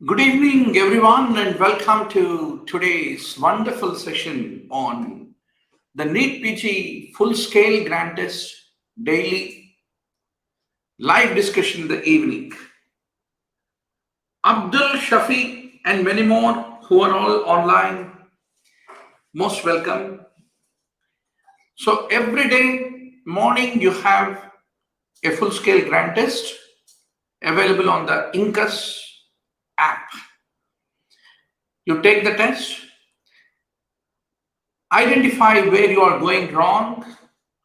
Good evening, everyone, and welcome to today's wonderful session on the NEET PG full-scale grant test daily live discussion in the evening. Abdul, Shafi, and many more who are all online, most welcome. So every day morning you have a full-scale grant test available on the Incus app. You take the test, identify where you are going wrong,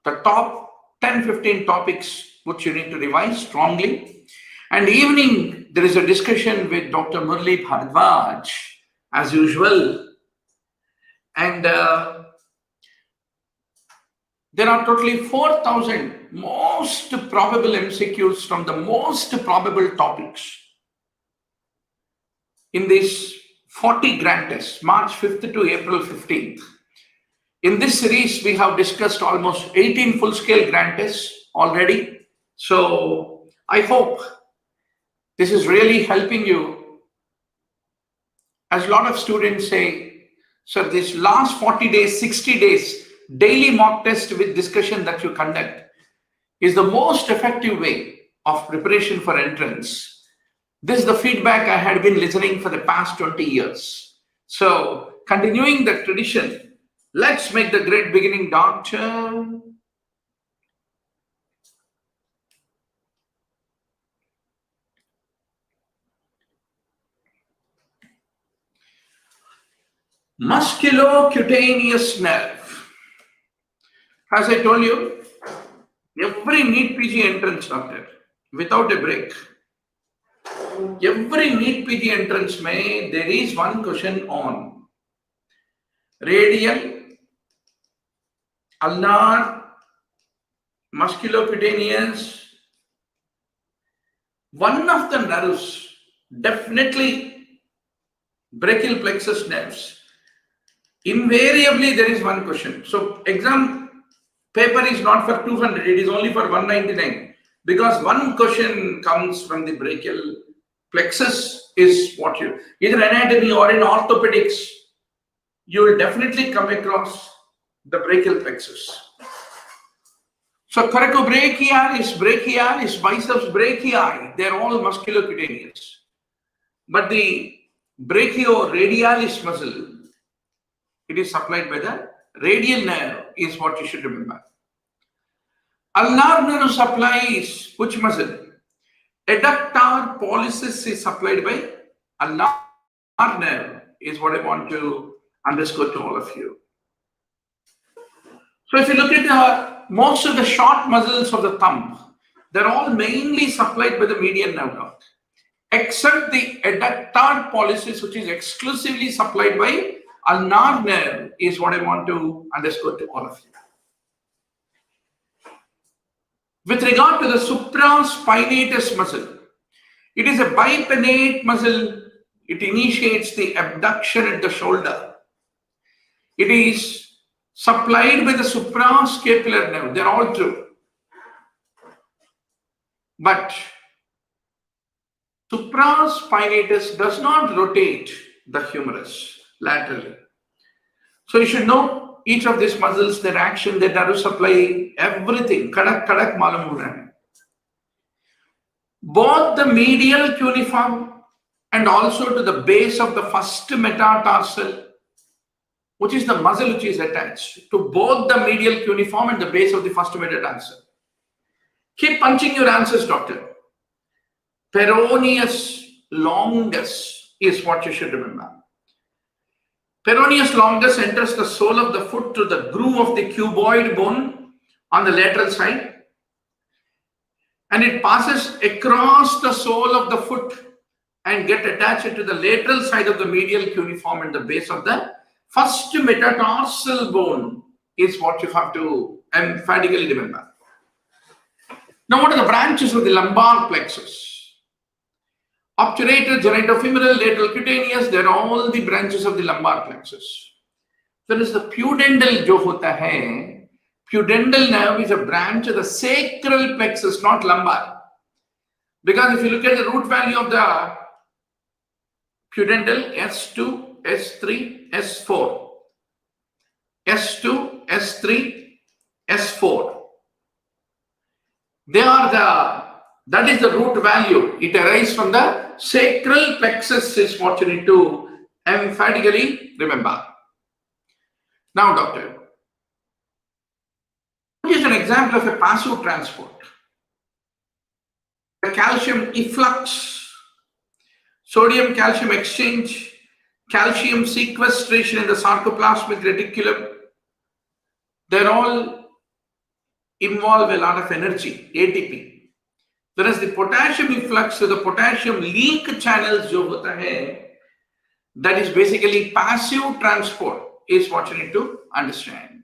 the top 10-15 topics which you need to revise strongly. And evening, there is a discussion with Dr. Murali Bharadwaz, as usual. And there are totally 4,000 most probable MCQs from the most probable topics in these 40 grant tests, March 5th to April 15th. In this series, we have discussed almost 18 full-scale grant tests already. So I hope this is really helping you. As a lot of students say, sir, this last 40 days, 60 days, daily mock test with discussion that you conduct is the most effective way of preparation for entrance. This is the feedback I had been listening for the past 20 years. So continuing the tradition, let's make the great beginning, Doctor. Musculocutaneous nerve. As I told you, every NEET PG entrance, Doctor, without a break, every NEET PG entrance there is one question on radial, ulnar, musculocutaneous. One of the nerves, definitely brachial plexus nerves. Invariably, there is one question. So exam paper is not for 200, it is only for 199 because one question comes from the brachial plexus is what you, either anatomy or in orthopedics, you will definitely come across the brachial plexus. So coracobrachialis, biceps brachii, they're all musculocutaneous. But the brachioradialis muscle, it is supplied by the radial nerve, is what you should remember. Ulnar nerve supplies which muscle? Adductor pollicis is supplied by ulnar nerve, is what I want to underscore to all of you. So if you look at most of the short muscles of the thumb, they're all mainly supplied by the median nerve block, except the adductor pollicis, which is exclusively supplied by ulnar nerve, is what I want to underscore to all of you. With regard to the supraspinatus muscle, it is a bipinnate muscle. It initiates the abduction at the shoulder. It is supplied by the suprascapular nerve. They're all true. But supraspinatus does not rotate the humerus laterally. So you should know each of these muscles, their action, their nerve supply, everything. Kadak malum hona. Both the medial cuneiform and also to the base of the first metatarsal, which is the muscle which is attached to both the medial cuneiform and the base of the first metatarsal. Keep punching your answers, Doctor. Peroneus longus is what you should remember. Peroneus longus enters the sole of the foot through the groove of the cuboid bone on the lateral side, and it passes across the sole of the foot and get attached to the lateral side of the medial cuneiform and the base of the first metatarsal bone, is what you have to emphatically remember. Now, what are the branches of the lumbar plexus? Obturator, genitofemoral, lateral cutaneous, they're all the branches of the lumbar plexus. There is the pudendal jo hota hai. Pudendal nerve is a branch of the sacral plexus, not lumbar. Because if you look at the root value of the pudendal S2, S3, S4. S2, S3, S4. That is the root value. It arises from the sacral plexus is what you need to emphatically remember. Now, doctor, here's an example of a passive transport. The calcium efflux, sodium calcium exchange, calcium sequestration in the sarcoplasmic reticulum, they're all involve a lot of energy, ATP. Whereas the potassium efflux, so the potassium leak channels jo hota hai, that is basically passive transport is what you need to understand.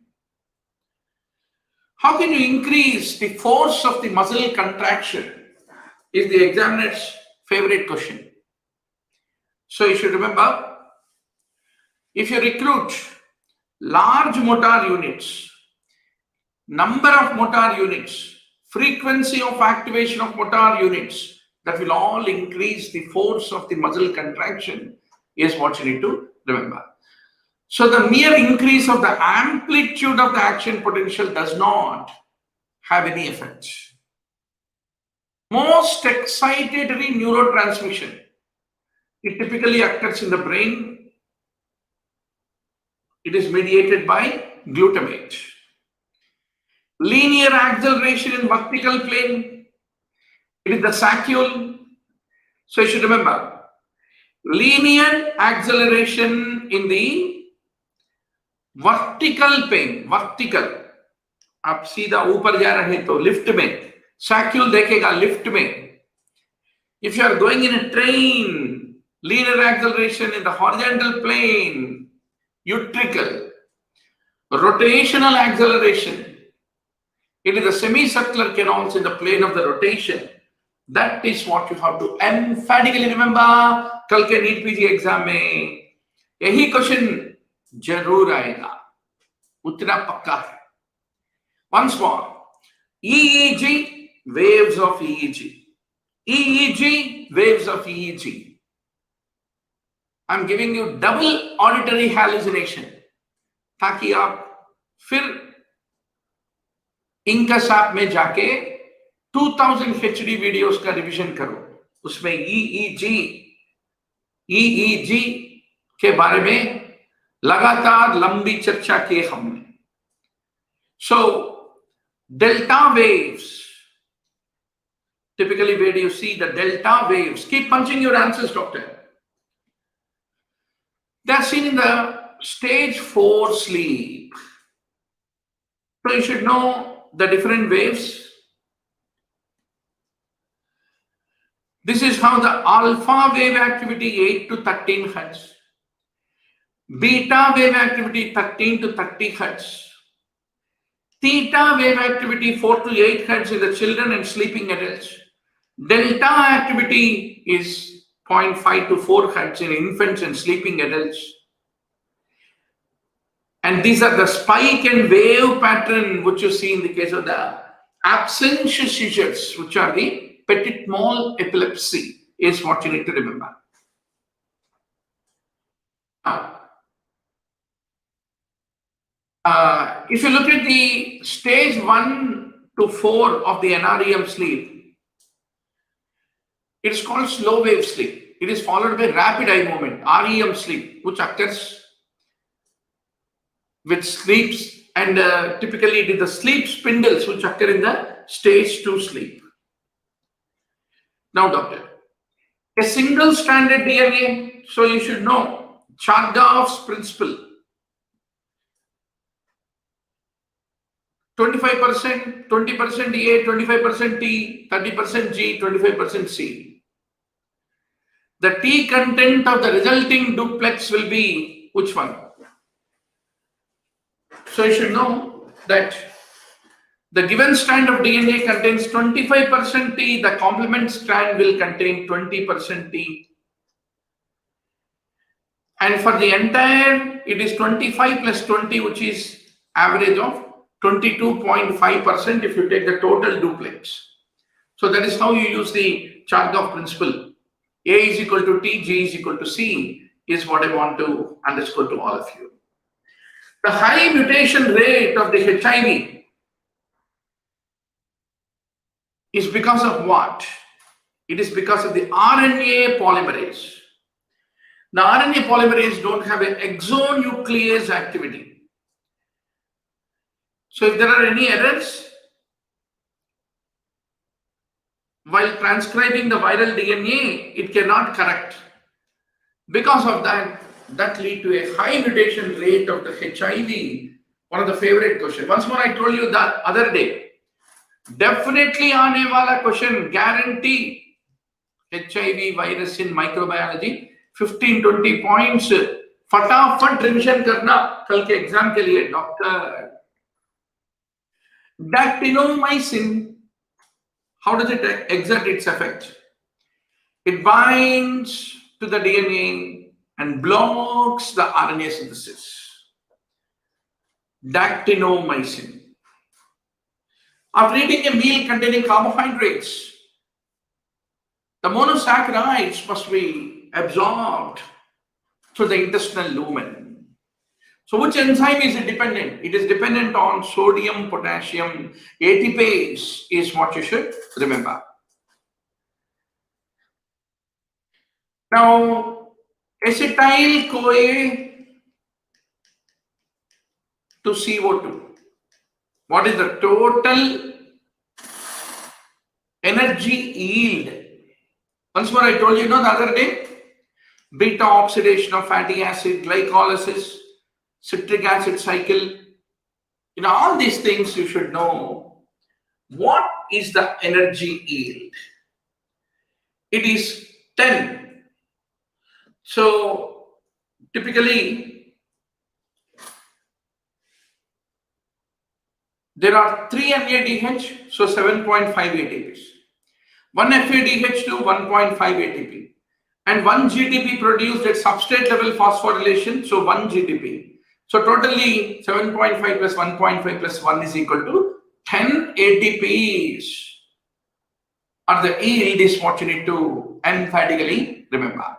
How can you increase the force of the muscle contraction is the examiner's favorite question. So you should remember, if you recruit large motor units, number of motor units, frequency of activation of motor units, that will all increase the force of the muscle contraction is what you need to remember. So the mere increase of the amplitude of the action potential does not have any effect. Most excitatory neurotransmission, it typically occurs in the brain. It is mediated by glutamate. Linear acceleration in vertical plane, it is the saccule. So you should remember, linear acceleration in the vertical plane, vertical. आप सीधा ऊपर जा रहे तो lift में, saccule देखेगा lift में. If you are going in a train, linear acceleration in the horizontal plane, utricle. Rotational acceleration, it is the semicircular canals in the plane of the rotation. That is what you have to emphatically remember. कल के NEET PG exam में यही question जरूर आएगा, उतना पक्का है. Once more, EEG, waves of EEG. EEG, waves of EEG. I'm giving you double auditory hallucination ताकि आप फिर Incus ऐप में जाके 2000 HD वीडियोस का रिवीजन करो. उसमें EEG के बारे में लगातार लंबी चर्चा की हमने. So delta waves, typically where do you see the delta waves? Keep punching your answers, doctor. They are seen in the stage 4 sleep. So you should know the different waves. This is how the alpha wave activity 8 to 13 Hertz, beta wave activity 13 to 30 Hertz, theta wave activity 4 to 8 Hertz in the children and sleeping adults. Delta activity is 0.5 to 4 Hertz in infants and sleeping adults. And these are the spike and wave pattern which you see in the case of the absential seizures, which are the petit mal epilepsy, is what you need to remember. If you look at the stage 1 to 4 of the NREM sleep, it is called slow wave sleep. It is followed by rapid eye movement, REM sleep, which occurs with sleeps, and typically it is the sleep spindles which occur in the stage 2 sleep. Now, doctor, a single stranded DNA, so you should know Chargaff's principle. 25%, 20% A, 25% T, 30% G, 25% C. The T content of the resulting duplex will be which one? So you should know that the given strand of DNA contains 25% T, the complement strand will contain 20% T. And for the entire, it is 25 plus 20, which is average of 22.5% if you take the total duplex. So that is how you use the Chargaff principle. A is equal to T, G is equal to C is what I want to underscore to all of you. The high mutation rate of the HIV is because of what? It is because of the RNA polymerase. The RNA polymerase don't have an exonuclease activity. So if there are any errors while transcribing the viral DNA, it cannot correct. Because of that, that lead to a high mutation rate of the HIV. One of the favorite questions. Once more, I told you that other day. Definitely aane wala question, guarantee HIV virus in microbiology, 15-20 points. फटाफट revision करना कल के exam के लिए doctor. Dactynomycin, how does it exert its effect? It binds to the DNA and blocks the RNA synthesis. Dactynomycin. After eating a meal containing carbohydrates, the monosaccharides must be absorbed through the intestinal lumen. So which enzyme is it dependent? It is dependent on sodium, potassium, ATPase is what you should remember. Now, acetyl-CoA to CO2. What is the total energy yield? Once more, I told you, the other day, beta oxidation of fatty acid, glycolysis, citric acid cycle. All these things you should know. What is the energy yield? It is 10. So, typically, there are 3 NADH, so 7.5 ATPs. 1 FADH to 1.5 ATP. And 1 GTP produced at substrate level phosphorylation, so 1 GTP. So totally 7.5 plus 1.5 plus 1 is equal to 10 ATPs. Or the yield is what you need to emphatically remember.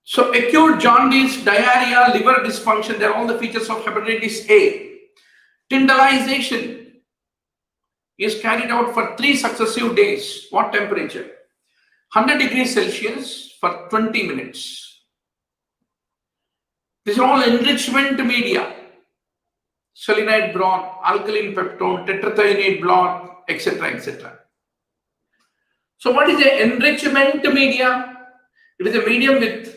So acute jaundice, diarrhea, liver dysfunction, they are all the features of hepatitis A. Tyndallization is carried out for 3 successive days. What temperature? 100 degrees Celsius for 20 minutes. These are all enrichment media. Selenite broth, alkaline peptone, tetrathionate broth, etc., etc. So what is the enrichment media? It is a medium with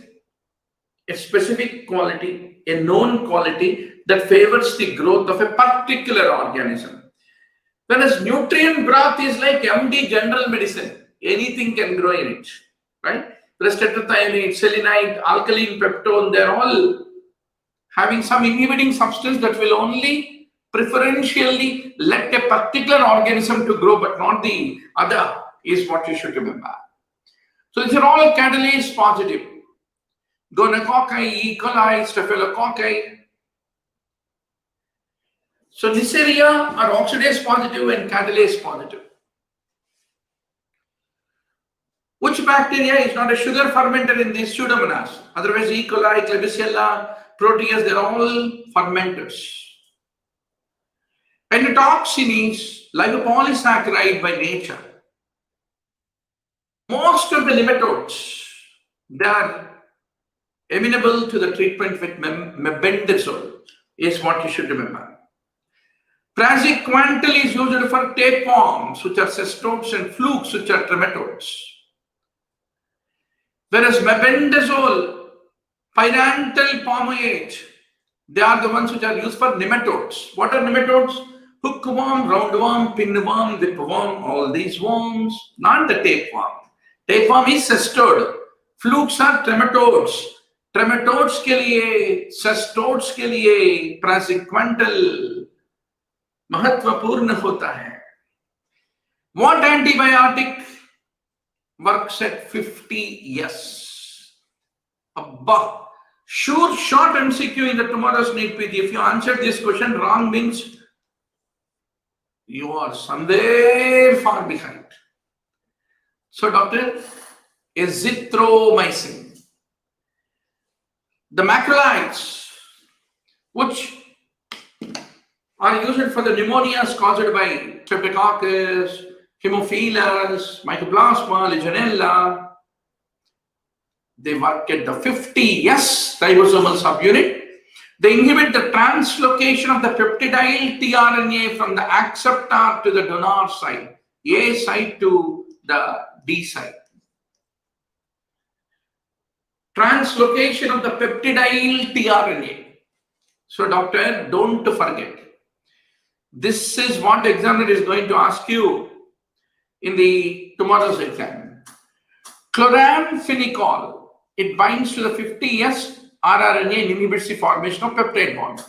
a specific quality, a known quality that favors the growth of a particular organism. Whereas nutrient broth is like MD general medicine. Anything can grow in it, right? Whereas tetrathionate, selenite, alkaline peptone, they're all having some inhibiting substance that will only preferentially let a particular organism to grow, but not the other, is what you should remember. So these are all catalase positive. Gonococci, E. coli, staphylococci. So this area are oxidase positive and catalase positive. Which bacteria is not a sugar fermenter in these Pseudomonas? Otherwise, E. coli, Klebsiella, Proteus, they're all fermenters. Pentoxin is lipopolysaccharide by nature. Most of the nematodes, they are amenable to the treatment with mebendazole, is what you should remember. Praziquantel is used for tapeworms, which are cestodes, and flukes, which are trematodes. Whereas mebendazole, pyrantel palmoate, they are the ones which are used for nematodes. What are nematodes? Hookworm, roundworm, pinworm, whipworm, all these worms, not the tapeworm. Tapeworm is cestode. Flukes are trematodes. Trematodes के लिए, cestodes के लिए praziquantel महत्वपूर्ण होता है. What antibiotic works at 50 years? Abba. Sure, short MCQ in the tomorrow's NEET PG. If you answered this question wrong means you are somewhere far behind. So, doctor, azithromycin. The macrolides, which are used for the pneumonias caused by Streptococcus, Haemophilus, Mycoplasma, Legionella. They work at the 50S ribosomal subunit. They inhibit the translocation of the peptidyl tRNA from the acceptor to the donor site, A site to the D site. Translocation of the peptidyl tRNA. So, doctor, don't forget. This is what the examiner is going to ask you in the tomorrow's exam. Chloramphenicol, it binds to the 50S rRNA and inhibits the formation of peptide bond.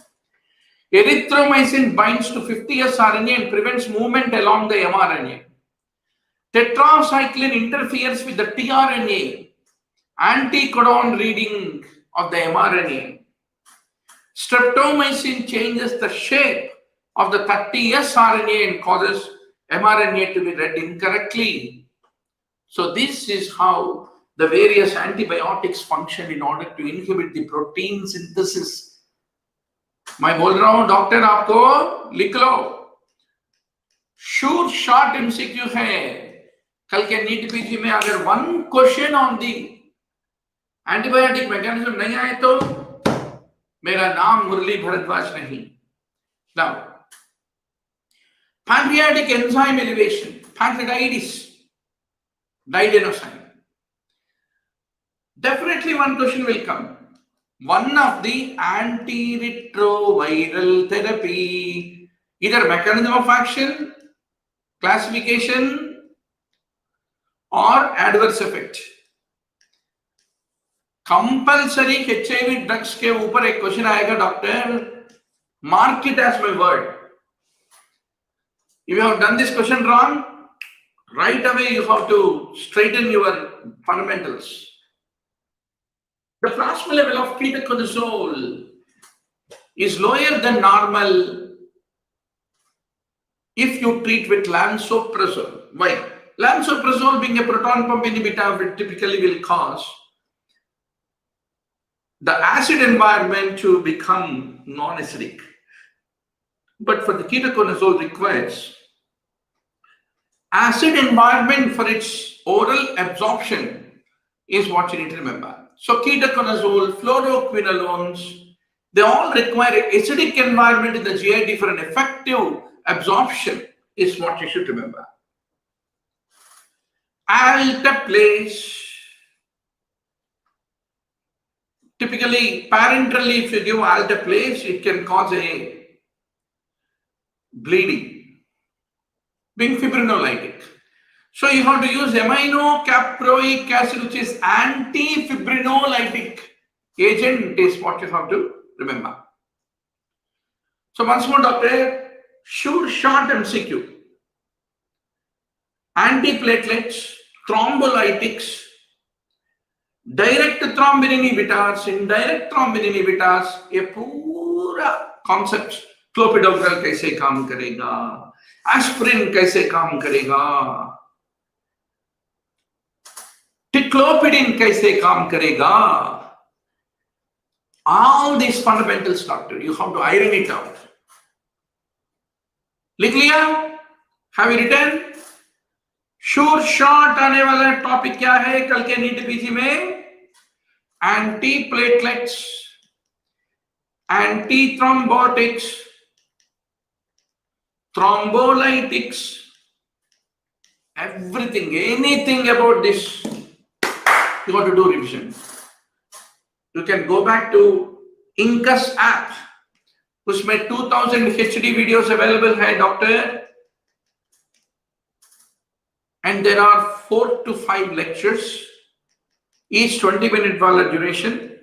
Erythromycin binds to 50S RNA and prevents movement along the mRNA. Tetracycline interferes with the tRNA anticodon reading of the mRNA. Streptomycin changes the shape of the 30S RNA and causes mRNA to be read incorrectly. So this is how the various antibiotics function in order to inhibit the protein synthesis. मैं बोल रहा हूं doctor आपको लिख लो. Sure short MCQ है. कल के NEET PG में अगर one question on the antibiotic mechanism नहीं आए तो मेरा नाम मुरली भरद्वाज नहीं. Now, pancreatic enzyme elevation, pancreatitis, diadenosine. Definitely one question will come. One of the antiretroviral therapy, either mechanism of action, classification, or adverse effect. Compulsory HIV drugs के ऊपर एक question आएगा doctor. Mark it as my word. If you have done this question wrong, right away you have to straighten your fundamentals. The plasma level of ketoconazole is lower than normal if you treat with lansoprazole. Why? Lansoprazole being a proton pump inhibitor typically will cause the acid environment to become non-acidic. But for the ketoconazole requires acid environment for its oral absorption is what you need to remember. So ketoconazole, fluoroquinolones, they all require an acidic environment in the GIT for an effective absorption is what you should remember. Alteplase, typically parenterally if you give alteplase, it can cause a bleeding, being fibrinolytic. So you have to use aminocaproic acid, which is anti-fibrinolytic agent, is what you have to remember. So once more, doctor, sure short MCQ. Antiplatelets, thrombolytics, direct thrombin inhibitors, indirect thrombin inhibitors, ये पूरा concept. क्लोपिडोग्रल कैसे काम करेगा, aspirin कैसे काम करेगा, ticlopidine कैसे काम करेगा. All these fundamentals, doctor, you have to iron it out. लिख लिया? Have you written? Sure short आने वाला टॉपिक क्या है कल के नीट पीजी में? Antiplatelets, antithrombotics, thrombolytics, everything, anything about this, you got to do revision. You can go back to Incus app, उसमें 2000 HD videos available है doctor, and there are 4 to 5 lectures, each 20-minute वाला duration,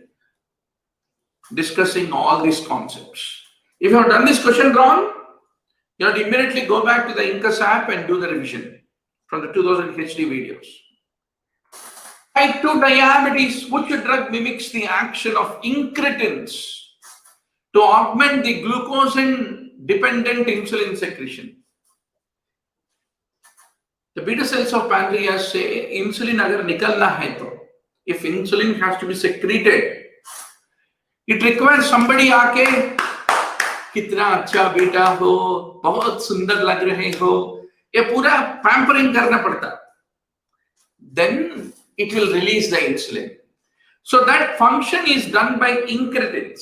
discussing all these concepts. If you have done this question wrong, you have to immediately go back to the Incus app and do the revision from the 2000 HD videos. Type 2 diabetes, which drug mimics the action of incretins to augment the glucosan-dependent insulin secretion? The beta cells of pancreas say insulin agar nikalna hai to, if insulin has to be secreted, it requires somebody आके कितना अच्छा बेटा हो, बहुत सुंदर लग रहे हो, ये पूरा पैम्परिंग करना पड़ता. Then it will release the insulin. So that function is done by incretins.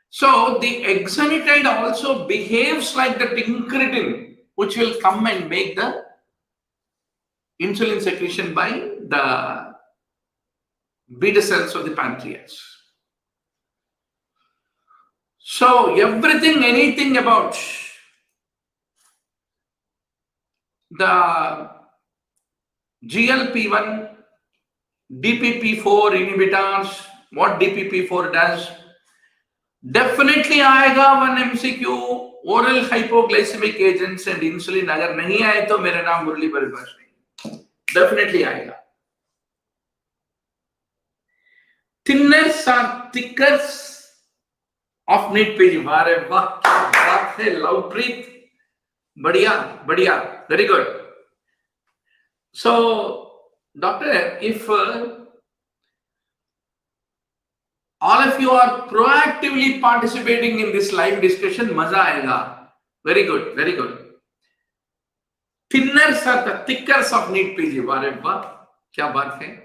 So the exenatide also behaves like that incretin, which will come and make the insulin secretion by the beta cells of the pancreas. So everything, anything about the GLP-1, DPP-4 inhibitors, what DPP-4 does, definitely आएगा one MCQ, oral hypoglycemic agents and insulin. अगर नहीं आए तो मेरा नाम मुरली भारद्वाज नहीं, definitely आएगा. Thinners are thickers of NEET PG. वारे वाह, क्या बात है लवप्रीत, बढ़िया बढ़िया, very good. So doctor, if all of you are proactively participating in this live discussion, maza aayega. Very good, very good. Thinners are the thickers of NEET PG. Waare wah, kya baat hai.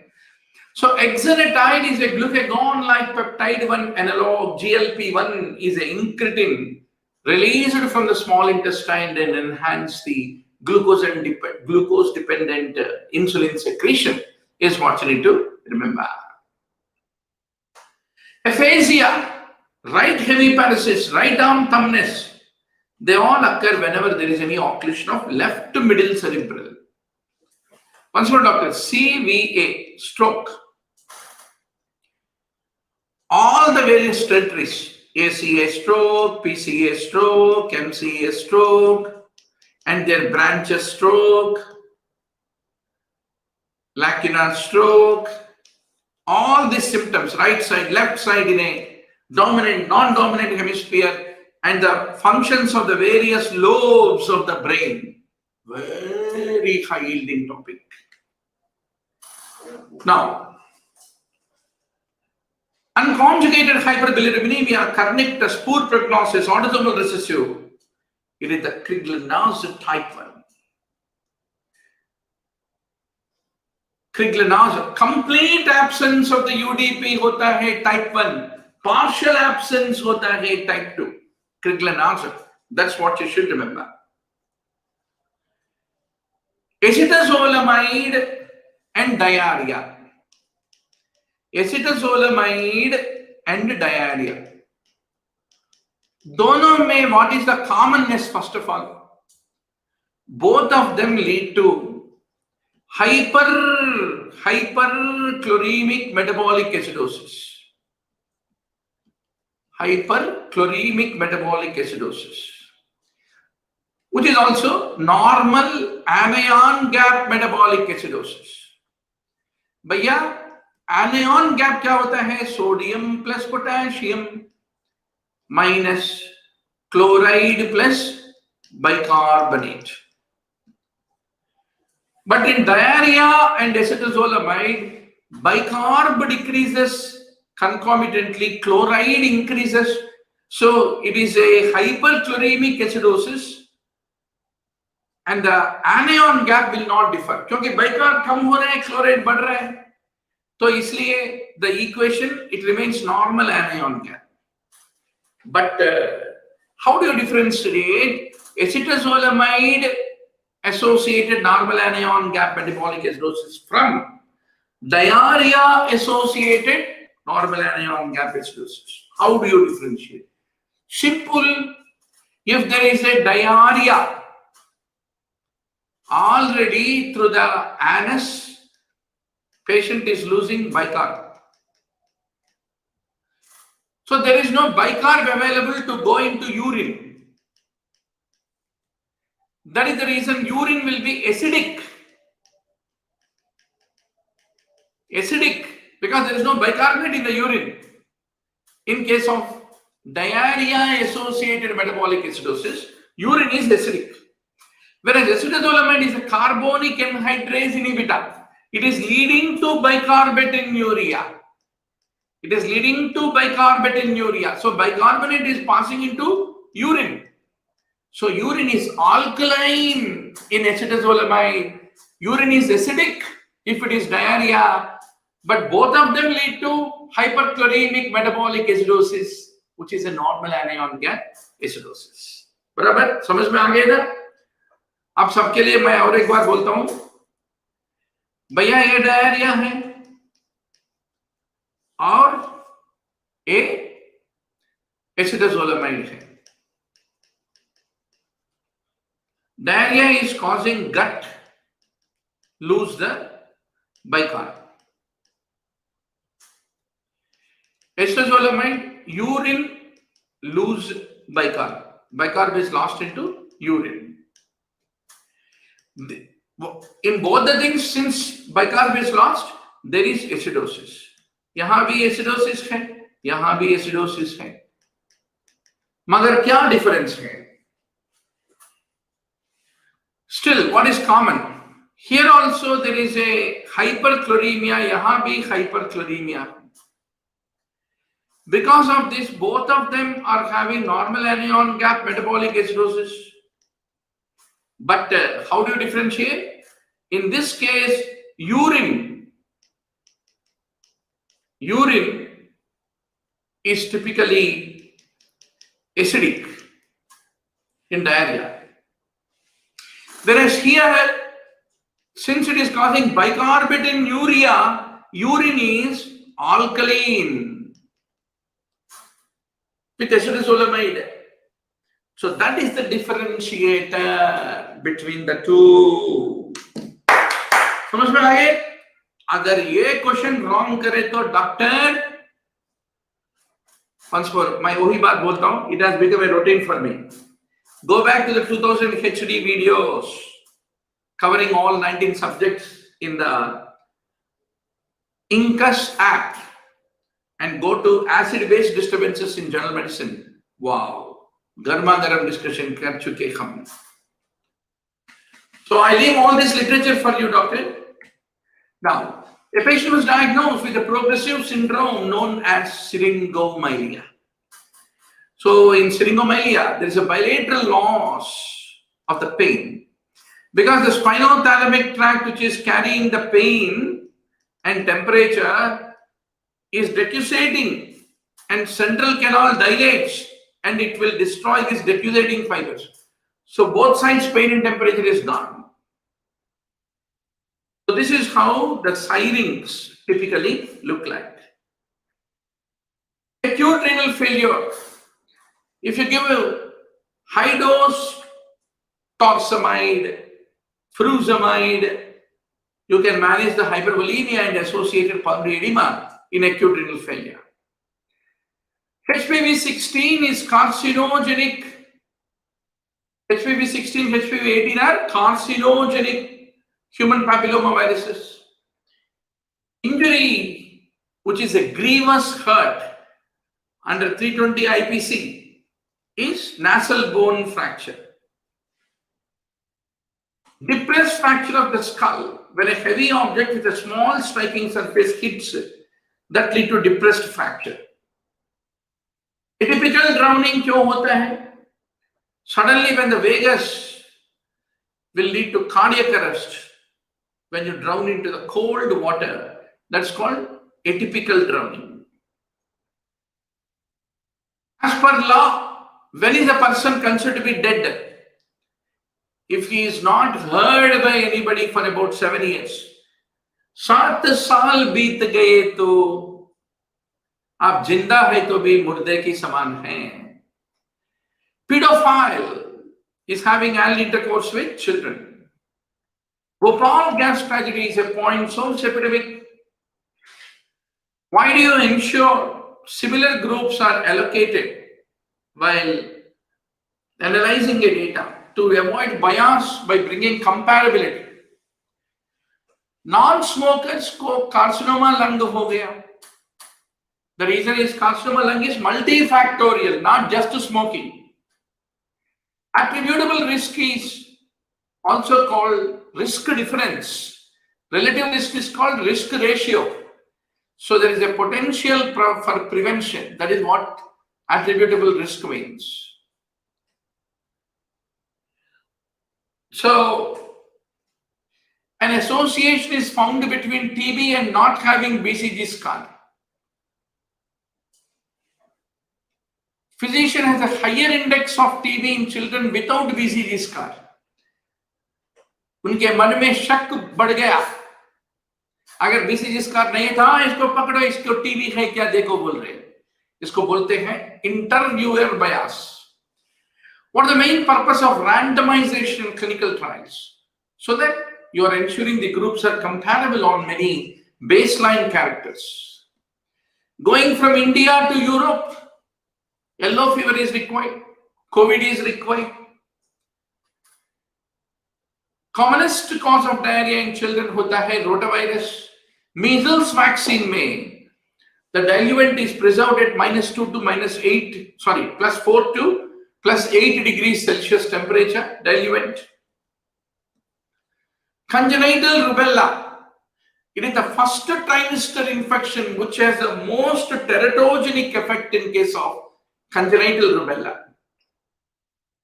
So exenatide is a glucagon-like peptide 1 analog. GLP-1 is an incretin released from the small intestine and enhance the glucose-dependent insulin secretion is what you need to remember. Aphasia, right hemiparesis, right arm thumbness, they all occur whenever there is any occlusion of left middle cerebral. Once more, doctor, CVA, stroke. All the various territories, ACA stroke, PCA stroke, MCA stroke, and their branches stroke, lacunar stroke, all these symptoms, right side, left side in a dominant, non-dominant hemisphere, and the functions of the various lobes of the brain. Very high yielding topic. Now, unconjugated hyperbilirubinemia, carnictus, poor prognosis, autosomal recessive. It is the Crigler-Najjar type 1. Crigler-Najjar, complete absence of the UDP hota hai type 1, partial absence hota hai type 2. Crigler-Najjar, that's what you should remember. Acetazolamide and diarrhea. Acetazolamide and diarrhea. दोनों में what is the commonness? First of all, both of them lead to hyperchloremic metabolic acidosis. Hyperchloremic metabolic acidosis, which is also normal anion gap metabolic acidosis. भैया anion gap क्या होता है? Sodium plus potassium minus chloride plus bicarbonate. But in diarrhea and acetazolamide, bicarb decreases concomitantly, chloride increases. So it is a hyperchloremic acidosis and the anion gap will not differ. क्योंकि bicarb कम हो रहा है, chloride बढ़ रहा है, तो इसलिए the equation, it remains normal anion gap. But how do you differentiate acetazolamide associated normal anion gap metabolic acidosis from diarrhea associated normal anion gap acidosis? How do you differentiate? Simple. If there is a diarrhea already through the anus, patient is losing bicarb. So there is no bicarb available to go into urine. That is the reason urine will be acidic. Acidic because there is no bicarbonate in the urine. In case of diarrhea associated metabolic acidosis, urine is acidic. Whereas acetazolamide is a carbonic anhydrase inhibitor. It is leading to bicarbonate. It is leading to bicarbonate. So bicarbonate is passing into urine. So urine is alkaline in acetazolamide. Urine is acidic if it is diarrhea. But both of them lead to hyperchloremic metabolic acidosis, which is a normal anion gas acidosis. बराबर समझ में आ गया ना? अब सबके लिए मैं और एक बार बोलता हूं, भैया ये डायरिया है और ये acetazolamide है. Diarrhea is causing gut lose the bicarb. Acetazolamide, urine lose bicarb. Bicarb is lost into urine. In both the things, since bicarb is lost, there is acidosis. यहाँ भी acidosis है, यहाँ भी acidosis है. मगर क्या difference है? Still, what is common? Here also there is a hyperchloremia, यहाँ भी hyperchloremia. Because of this, both of them are having normal anion gap metabolic acidosis. But how do you differentiate? In this case, urine is typically acidic in diarrhea. Whereas here, since it is causing bicarbonate, urine is alkaline with acetazolamide. So that is the differentiator between the two. समझ में आ गए? अगर ये question wrong करे तो doctor, once more मैं वही बात बोलता हूं, it has become a routine for me. Go back to the 2000 HD videos covering all 19 subjects in the Incus Act and go to acid-base disturbances in general medicine. Wow. Garma garam discussion kar chuke hum. So I leave all this literature for you, doctor. Now, a patient was diagnosed with a progressive syndrome known as syringomyelia. So in syringomyelia, there is a bilateral loss of the pain because the spinothalamic tract, which is carrying the pain and temperature, is decusating and central canal dilates and it will destroy these decusating fibers. So both sides pain and temperature is gone. So this is how the syrinx typically look like. Acute renal failure. If you give a high dose torsemide, furosemide, you can manage the hypervolemia and associated pulmonary edema in acute renal failure. HPV-16 is carcinogenic. HPV-16, HPV-18 are carcinogenic human papilloma viruses. Injury, which is a grievous hurt under 320 IPC, is nasal bone fracture. Depressed fracture of the skull, when a heavy object with a small striking surface hits it, that lead to depressed fracture. Atypical drowning क्यों होता है? Suddenly when the vagus will lead to cardiac arrest when you drown into the cold water, that's called atypical drowning. As per law, when is a person considered to be dead? If he is not heard by anybody for about 7 years, 7 साल बीत गए तो आप जिंदा है तो भी मुर्दे की समान हैं. Pedophile is having anal intercourse with children. Bhopal gas tragedy is a point source epidemic. Why do you ensure similar groups are allocated while analyzing the data? To avoid bias by bringing comparability. Non-smokers को carcinoma lung हो गया. The reason is carcinoma lung is multifactorial, not just smoking. Attributable risk is also called risk difference. Relative risk is called risk ratio. So there is a potential for prevention. That is what attributable risk means. So an association is found between TB and not having BCG scar. Physician has a higher index of TB in children without BCG scar. उनके मन में शक बढ़ गया, अगर BCG scar नहीं था, इसको पकड़ो, इसको टीबी है क्या देखो बोल रहे, इसको बोलते हैं interviewer bias. What is the main purpose of randomization in clinical trials? So that you are ensuring the groups are comparable on many baseline characters. Going from India to Europe, yellow fever is required, COVID is required. Commonest cause of diarrhea in children होता है rotavirus. Measles vaccine में the diluent is preserved at -2 to +4 to +8 degrees Celsius temperature diluent. Congenital rubella, it is the first trimester infection which has the most teratogenic effect in case of congenital rubella.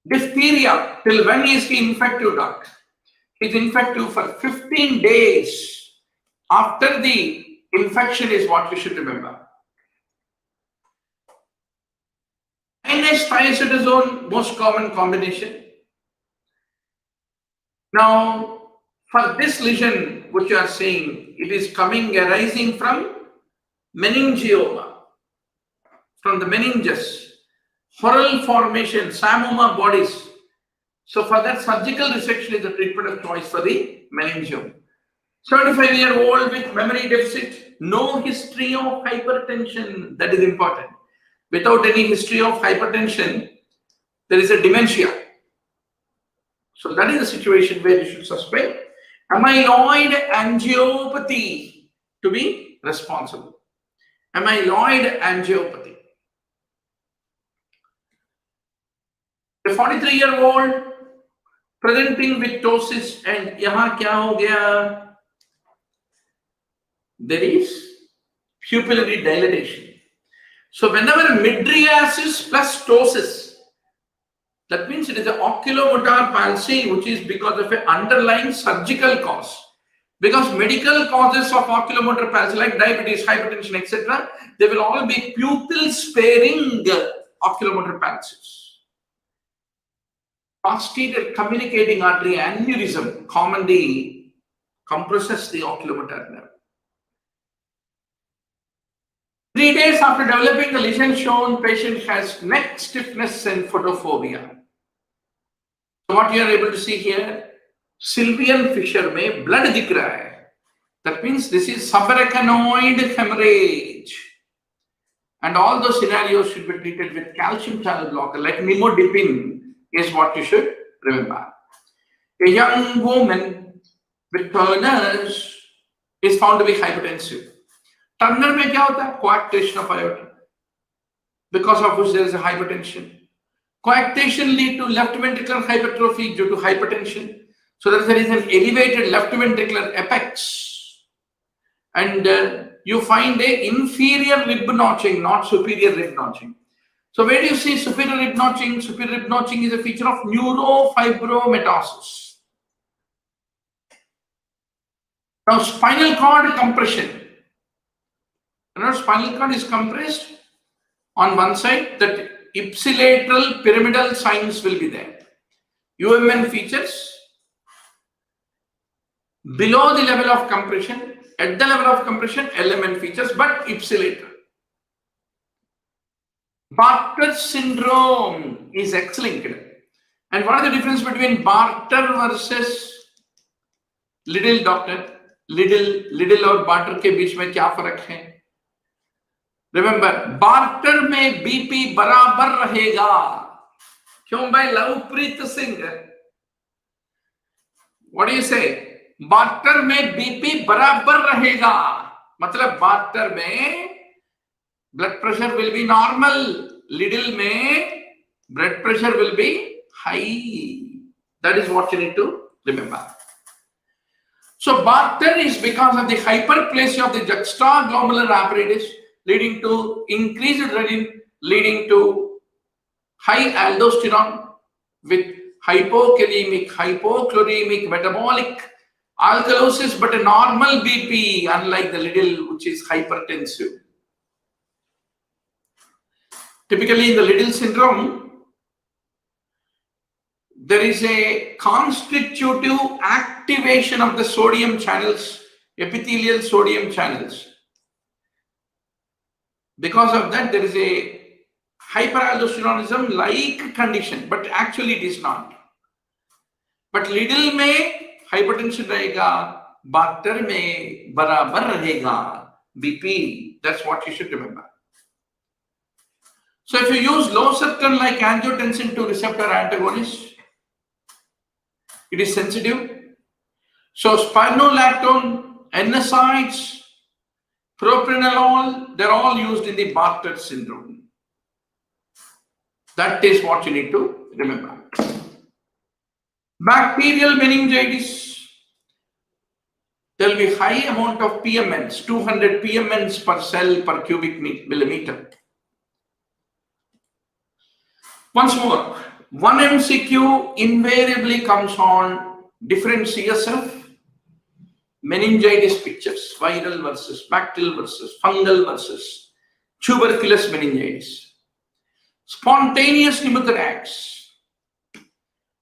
Diphtheria, till when is the infective, doctor? It's infective for 15 days after the infection is what we should remember. Thiazidazone, most common combination. Now, for this lesion, which you are seeing, it is arising from meningioma, from the meninges, Horrell formation, Samoma bodies. So for that, surgical resection is the treatment of choice for the meningioma. 75-year-old with memory deficit, no history of hypertension. That is important. Without any history of hypertension, there is a dementia. So that is the situation where you should suspect amyloid angiopathy to be responsible. Amyloid angiopathy. A 43-year-old presenting with ptosis, and यहाँ क्या हो गया? There is pupillary dilatation. So whenever mydriasis plus ptosis, that means it is an oculomotor palsy which is because of an underlying surgical cause. Because medical causes of oculomotor palsy like diabetes, hypertension, etc., they will all be pupil sparing oculomotor palsies. Posterior communicating artery aneurysm commonly compresses the oculomotor nerve. 3 days after developing the lesion shown, patient has neck stiffness and photophobia. So what you are able to see here, sylvian fissure में blood दिख रहा है. That means this is subarachnoid hemorrhage. And all those scenarios should be treated with calcium channel blocker like nimodipine is what you should remember. A young woman with Turner's is found to be hypertensive. Turner में क्या होता है? Coarctation of aorta, because of which there is a hypertension. Coarctation lead to left ventricular hypertrophy due to hypertension. So there is an elevated left ventricular apex, and you find a inferior rib notching, not superior rib notching. So where do you see superior rib notching? Superior rib notching is a feature of neurofibromatosis. Now spinal cord compression. You know, spinal cord is compressed on one side, that ipsilateral pyramidal signs will be there. UMN features below the level of compression, at the level of compression, LMN features, but ipsilateral. Bartter syndrome is X-linked. And what is the difference between Bartter versus Liddle, doctor? Liddle और Bartter के बीच में क्या फर्क है? Remember, Bartter में BP बराबर रहेगा. क्यों भाई Lovepreet Singh? What do you say? Bartter में BP बराबर रहेगा. मतलब Bartter में blood pressure will be normal. Liddle में blood pressure will be high. That is what you need to remember. So barter is because of the hyperplasia of the juxtaglomerular apparatus leading to increased renin, leading to high aldosterone with hypokalemic, hypochloremic, metabolic alkalosis, but a normal BP, unlike the Liddle, which is hypertensive. Typically in the Liddle syndrome, there is a constitutive activation of the sodium channels, epithelial sodium channels. Because of that, there is a hyperaldosteronism-like condition, but actually it is not. But Liddle में hypertension रहेगा, barter में बराबर रहेगा, BP. That's what you should remember. So if you use losartan like angiotensin II receptor antagonist, it is sensitive. So spironolactone, NSAIDs, propranolol, they're all used in the Bartter syndrome. That is what you need to remember. Bacterial meningitis, there will be high amount of PMNs, 200 PMNs per cell per cubic millimeter. Once more, one MCQ invariably comes on different CSF, meningitis pictures, viral versus bacterial versus fungal versus tuberculous meningitis. Spontaneous pneumothorax.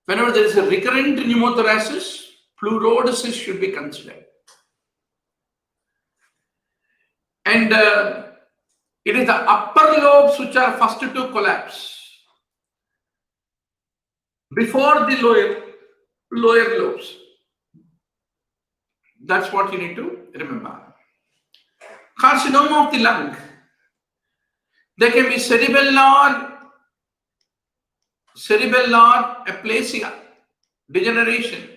Whenever there is a recurrent pneumothorax, pleurodesis should be considered. And it is the upper lobes which are first to collapse before the lower lobes. That's what you need to remember. Carcinoma of the lung. There can be cerebellar aplasia, degeneration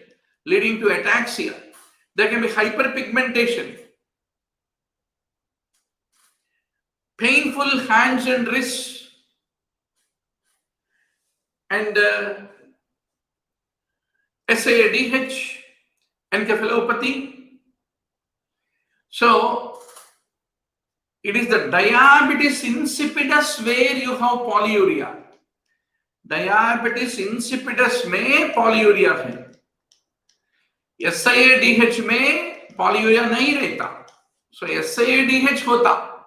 leading to ataxia. There can be hyperpigmentation, painful hands and wrists, and SADH, encephalopathy. So it is the diabetes insipidus where you have polyuria. Diabetes insipidus में polyuria है. SADH में polyuria नहीं रहता. So SADH होता,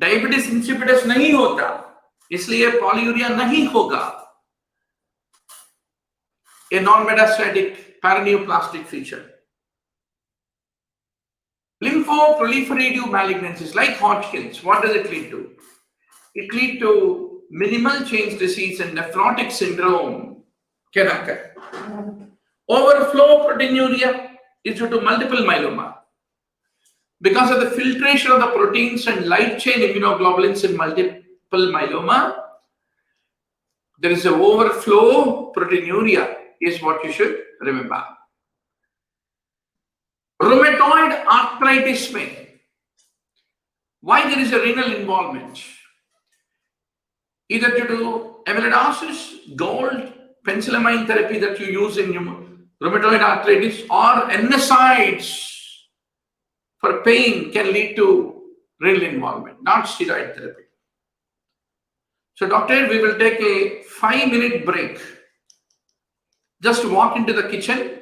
diabetes insipidus नहीं होता, इसलिए polyuria नहीं होगा. A non-metastatic paraneoplastic feature. Lymphoproliferative malignancies like Hodgkin's, what does it lead to? It leads to minimal change disease and nephrotic syndrome can occur. Overflow proteinuria is due to multiple myeloma. Because of the filtration of the proteins and light chain immunoglobulins in multiple myeloma, there is an overflow proteinuria is what you should remember. Rheumatoid arthritis में, why there is a renal involvement? Either due to amyloidosis, gold, penicillamine therapy that you use in rheumatoid arthritis, or NSAIDs for pain can lead to renal involvement, not steroid therapy. So doctor, we will take a 5-minute break. Just walk into the kitchen,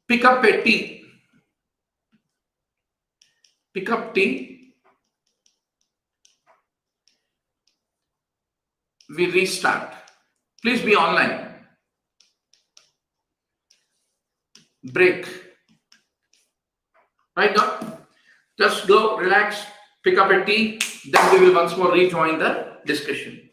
pick up a tea. Pick up tea. We restart. Please be online. Break. Right now, just go, relax, pick up a tea. Then we will once more rejoin the discussion.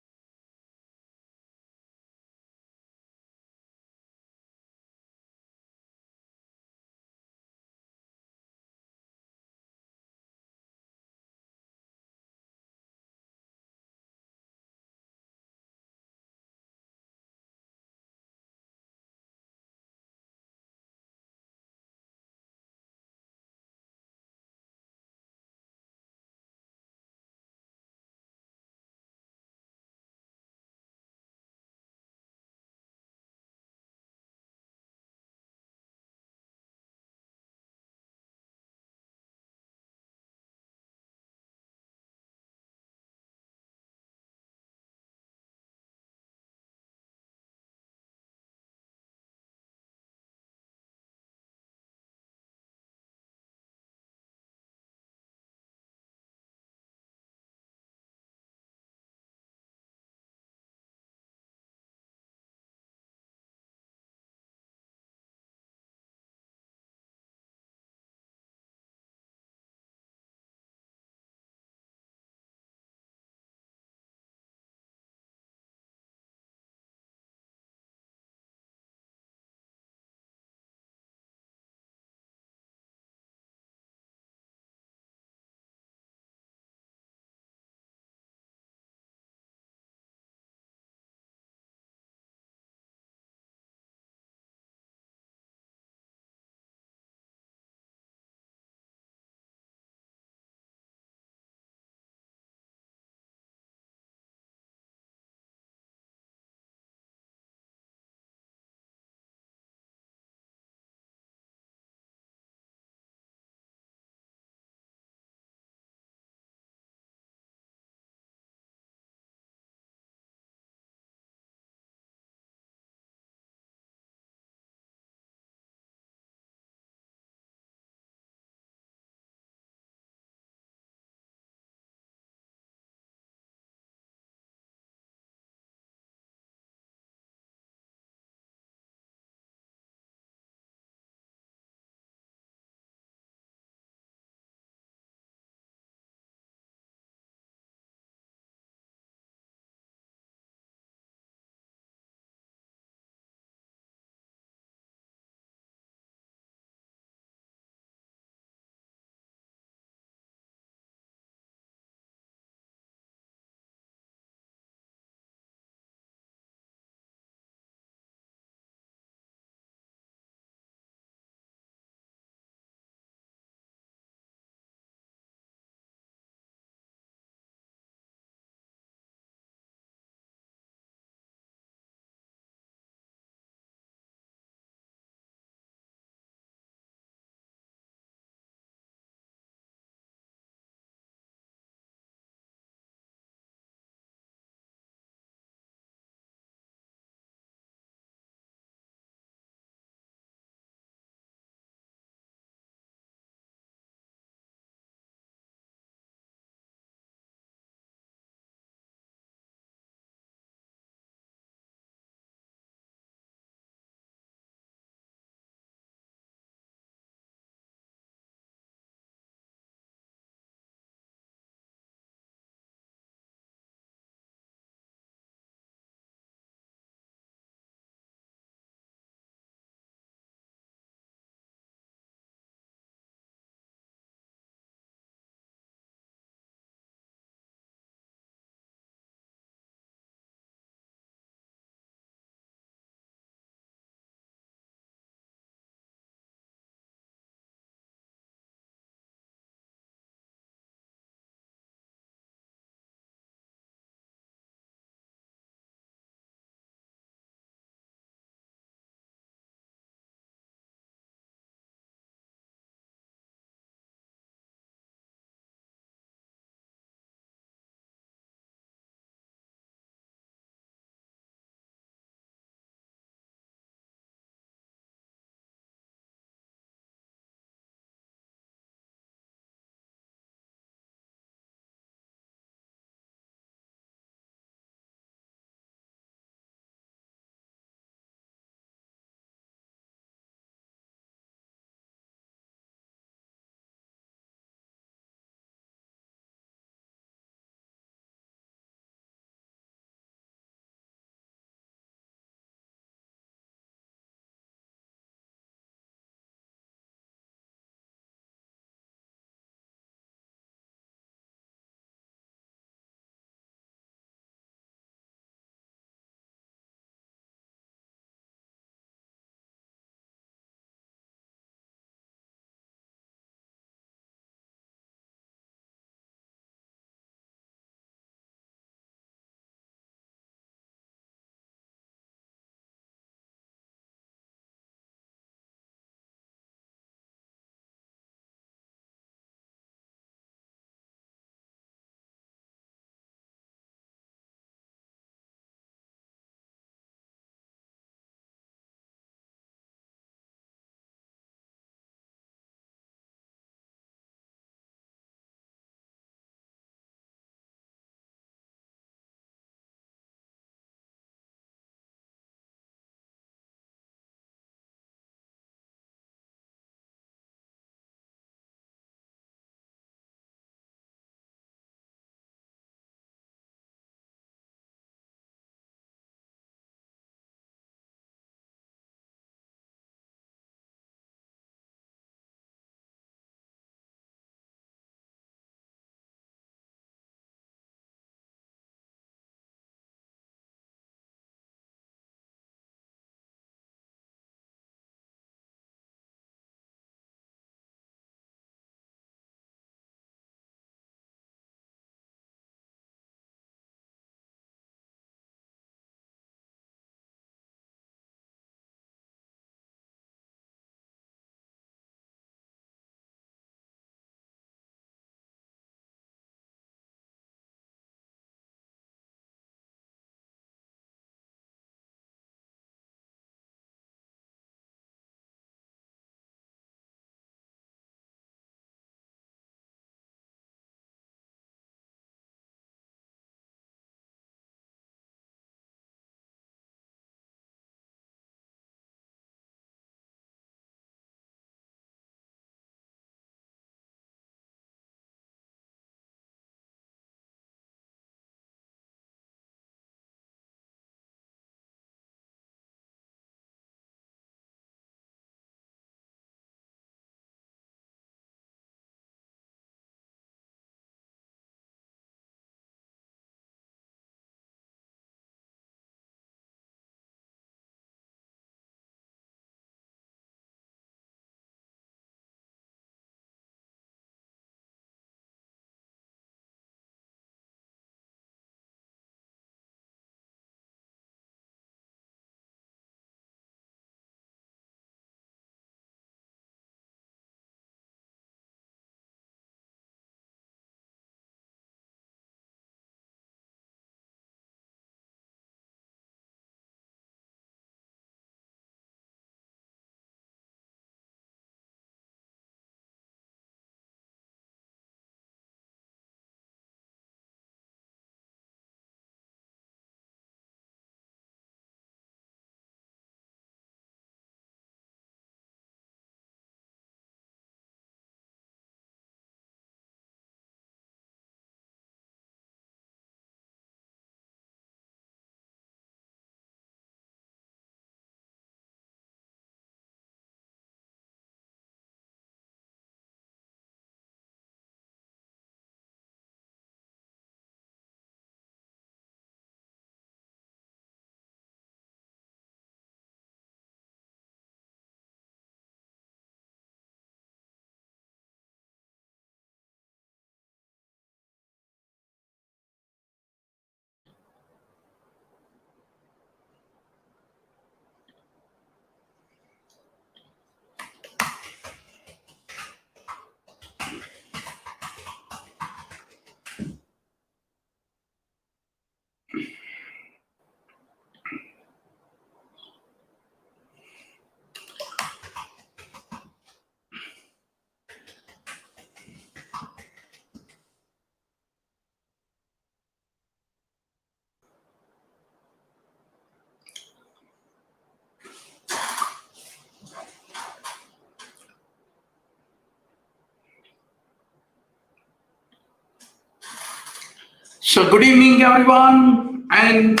So good evening everyone, and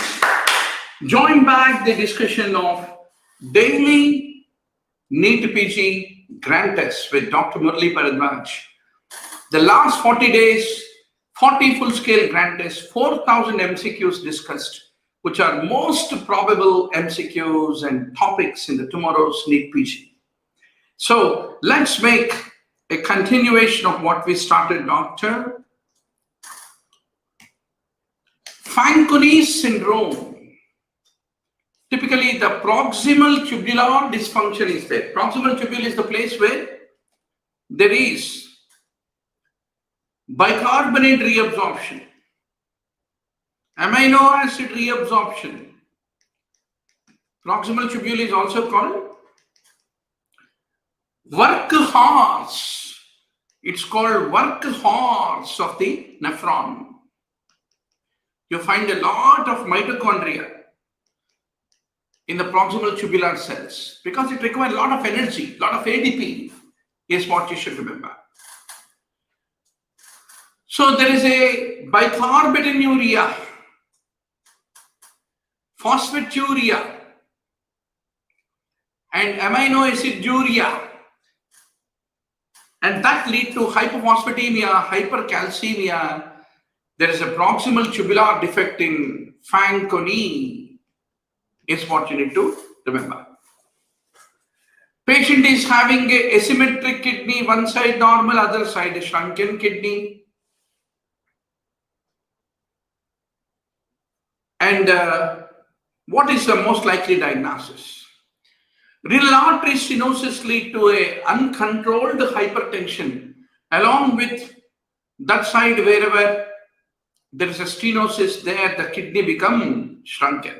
join back the discussion of daily NEET PG grant tests with Dr. Murali Bharadwaz. The last 40 days, 40 full-scale grant tests, 4,000 MCQs discussed, which are most probable MCQs and topics in the tomorrow's NEET PG. So let's make a continuation of what we started, Doctor. Fanconi syndrome. Typically, the proximal tubular dysfunction is there. Proximal tubule is the place where there is bicarbonate reabsorption, amino acid reabsorption. Proximal tubule is also called workhorse. It's called workhorse of the nephron. You find a lot of mitochondria in the proximal tubular cells because it requires a lot of energy, a lot of ADP is what you should remember. So there is a bicarbonate, phosphaturia, and amino acid urea, and that lead to hypophosphatemia, hypercalcemia. There is a proximal tubular defect in Fanconi, is what you need to remember. Patient is having a asymmetric kidney, one side normal, other side a shrunken kidney. And what is the most likely diagnosis? Renal artery stenosis lead to a uncontrolled hypertension along with that side wherever there is a stenosis there, the kidney become shrunken.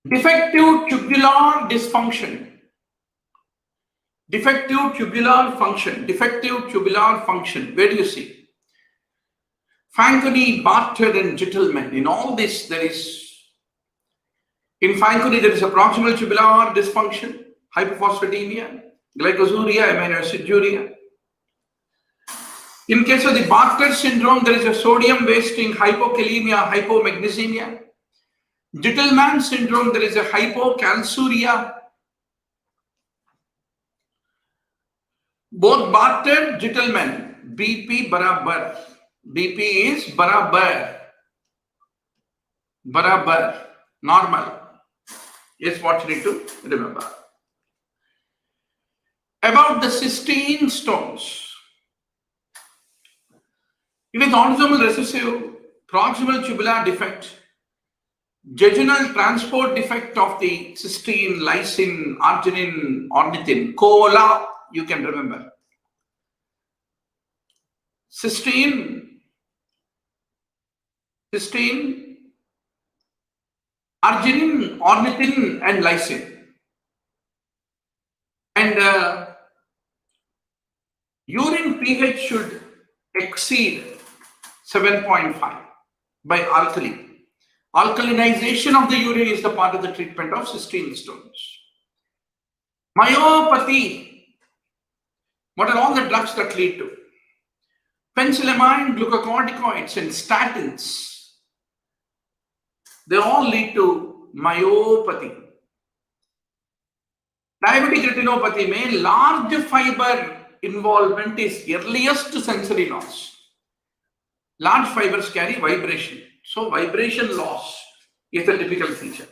Defective tubular dysfunction. Defective tubular function. Defective tubular function. Where do you see? Fanconi, Bartter, and Gitelman. In all this, there is, in Fanconi, there is a proximal tubular dysfunction, hypophosphatemia, glycosuria, amino acid urea. In case of the Bartter syndrome, there is a sodium wasting, hypokalemia, hypomagnesemia. Gitelman syndrome, there is a hypocalciuria. Both Bartter, Gitelman, BP barabar. BP is barabar. Barabar, normal, is what you need to remember. About the cystine stones. It is autosomal recessive, proximal tubular defect, jejunal transport defect of the cysteine, lysine, arginine, ornithine, COLA, you can remember. Cysteine, arginine, ornithine, and lysine. And urine pH should exceed 7.5 by alkali. Alkalinization of the urine is the part of the treatment of cystine stones. Myopathy. What are all the drugs that lead to? Penicillamine, glucocorticoids, and statins. They all lead to myopathy. Diabetic retinopathy में large fiber involvement is earliest sensory loss. Large fibers carry vibration. So vibration loss is the typical feature.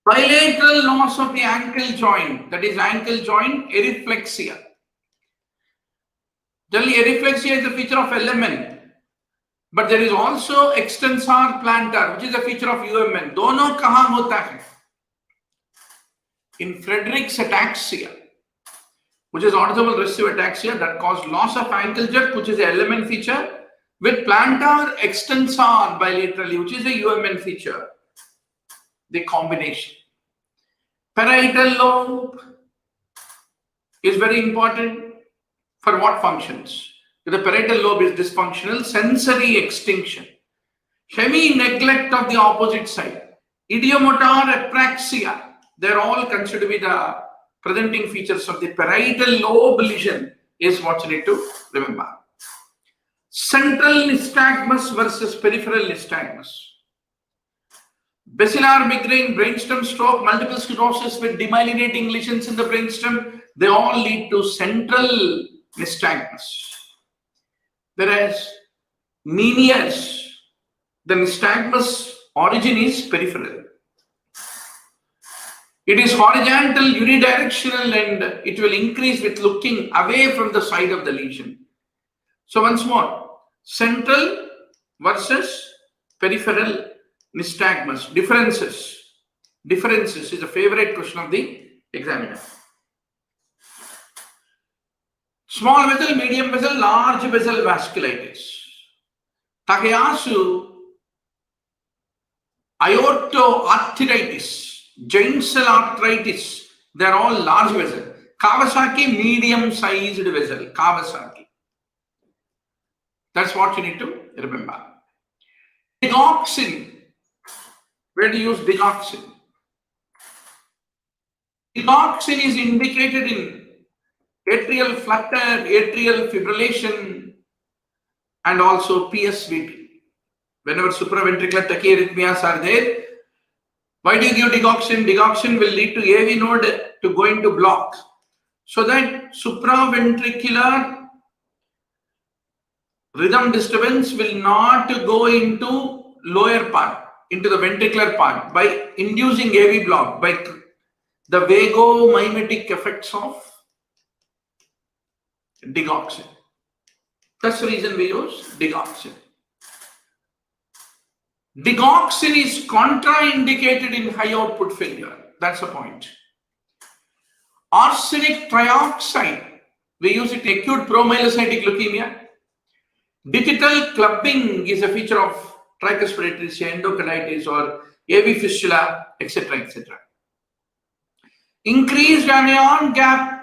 Bilateral loss of the ankle joint, that is ankle joint areflexia. Generally, areflexia is a feature of LMN, but there is also extensor plantar, which is a feature of UMN. दोनों कहाँ होता है? In Friedreich's ataxia, which is autosomal recessive ataxia that causes loss of ankle jerk, which is an LMN feature, with plantar extensor bilaterally, which is a UMN feature, the combination. Parietal lobe is very important for what functions? If the parietal lobe is dysfunctional, sensory extinction, hemi-neglect of the opposite side, idiomotor apraxia, they're all considered to be the presenting features of the parietal lobe lesion is what you need to remember. Central nystagmus versus peripheral nystagmus. Bacillar migraine, brainstem stroke, multiple sclerosis with demyelinating lesions in the brainstem, they all lead to central nystagmus. Whereas Meniere's, the nystagmus origin is peripheral. It is horizontal, unidirectional, and it will increase with looking away from the side of the lesion. So once more, central versus peripheral nystagmus. Differences. Differences is a favorite question of the examiner. Small vessel, medium vessel, large vessel vasculitis. Takayasu, aortoarteritis, giant cell arthritis, they are all large vessel. Kawasaki, medium-sized vessel. Kawasaki. That's what you need to remember. Digoxin. Where do you use digoxin? Digoxin is indicated in atrial flutter, atrial fibrillation, and also PSVT. Whenever supraventricular tachyarrhythmias are there, why do you give digoxin? Digoxin will lead to AV node to go into block, so that supraventricular rhythm disturbance will not go into lower part, into the ventricular part, by inducing AV block, by the vagomimetic effects of digoxin. That's the reason we use digoxin. Digoxin is contraindicated in high output failure. That's the point. Arsenic trioxide, we use it in acute promyelocytic leukemia. Digital clubbing is a feature of tricuspid atresia, endocarditis, or AV fistula, etc., etc. Increased anion gap,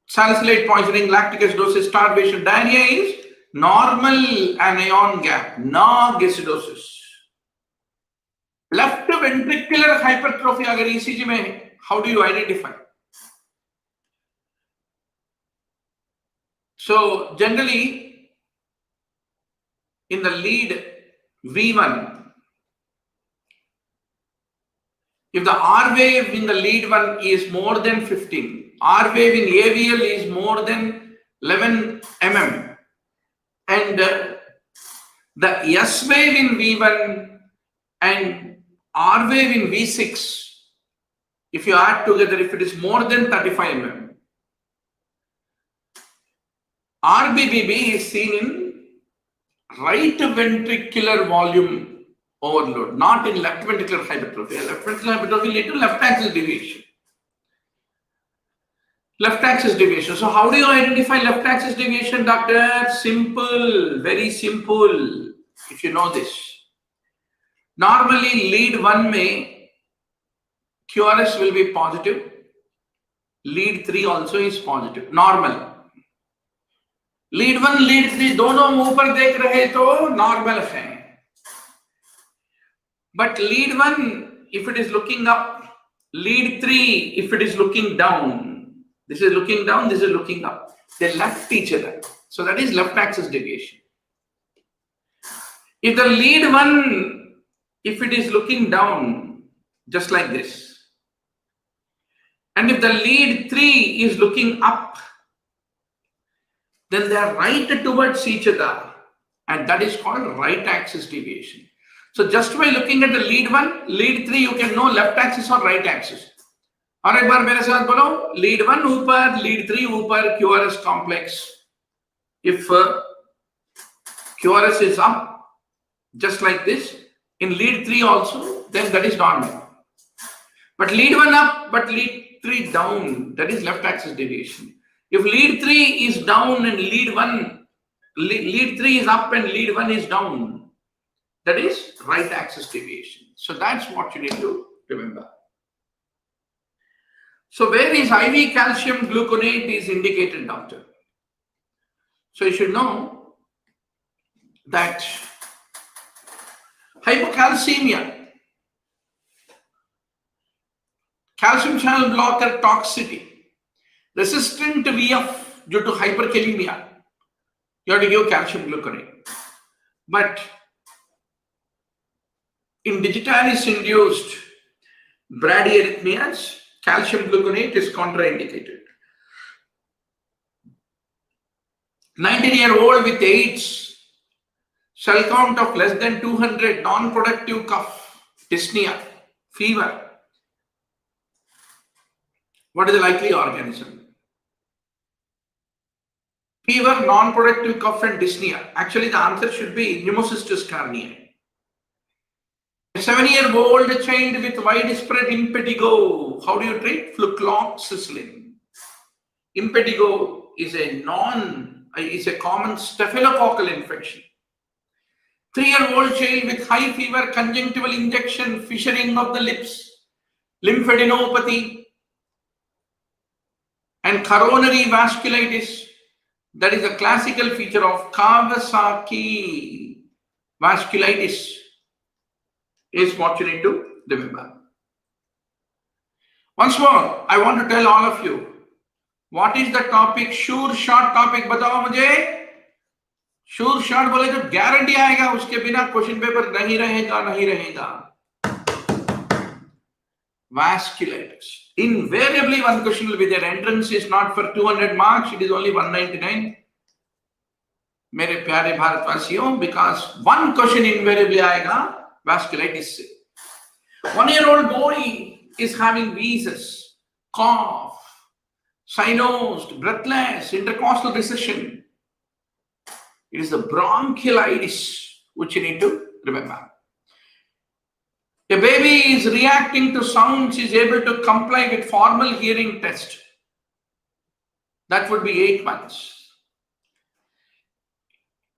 salicylate poisoning, lactic acidosis, starvation, diarrhea is normal anion gap, NOG acidosis. Left ventricular hypertrophy agar ECG mein, how do you identify? So generally in the lead V1, if the R wave in the lead one is more than 15, R wave in AVL is more than 11 mm, and the S wave in V1 and R wave in V6, if you add together, if it is more than 35 mm, RBBB is seen in right ventricular volume overload, not in left ventricular hypertrophy. Left ventricular hypertrophy lead to left axis deviation. Left axis deviation. So how do you identify left axis deviation, doctor? Simple, very simple, if you know this. Normally lead 1 may QRS will be positive. Lead 3 also is positive. Normal. Lead 1, lead 3 दोनों मुंह पर देख रहे तो normal है. But lead 1, if it is looking up, lead 3, if it is looking down, this is looking down, this is looking up. They left each other. So that is left axis deviation. If the lead 1, if it is looking down, just like this, and if the lead 3 is looking up, then they are right towards each other, and that is called right axis deviation. So just by looking at the lead 1, lead 3, you can know left axis or right axis. और एक बार मेरे साथ बोलो, lead 1 ऊपर, lead 3 ऊपर, QRS complex. If QRS is up, just like this, in lead 3 also, then that is normal. But lead 1 up, but lead 3 down, that is left axis deviation. If lead 3 is down and lead 3 is up and lead 1 is down, that is right axis deviation. So that's what you need to remember. So where is IV calcium gluconate is indicated, doctor? So you should know that hypocalcemia, calcium channel blocker toxicity, resistant VF due to hyperkalemia, You have to give calcium gluconate. But in digitalis-induced bradyarrhythmias, calcium gluconate is contraindicated. 19-year-old with AIDS, cell count of less than 200, non-productive cough, dyspnea, fever. What is the likely organism? Fever, non-productive cough and dyspnea. Actually, the answer should be Pneumocystis carinii. A 7-year-old child with widespread impetigo. How do you treat? Flucloxacillin. Impetigo is a common staphylococcal infection. 3-year-old child with high fever, conjunctival injection, fissuring of the lips, lymphadenopathy, and coronary vasculitis. That is a classical feature of Kawasaki vasculitis, is what you need to remember. Once more, I want to tell all of you, what is the topic? Sure short topic बताओ मुझे. Sure short बोले तो guarantee आएगा, उसके बिना question paper नहीं रहेगा. Vasculitis. Invariably one question will be there. Entrance is not for 200 marks, it is only 199. मेरे प्यारे भारतवासियों, because one question invariably आएगा vasculitis से. 1-year-old boy is having wheezes, cough, cyanosed, breathless, intercostal recession. It is the bronchiolitis which you need to remember. A baby is reacting to sounds, is able to comply with formal hearing test. That would be 8 months.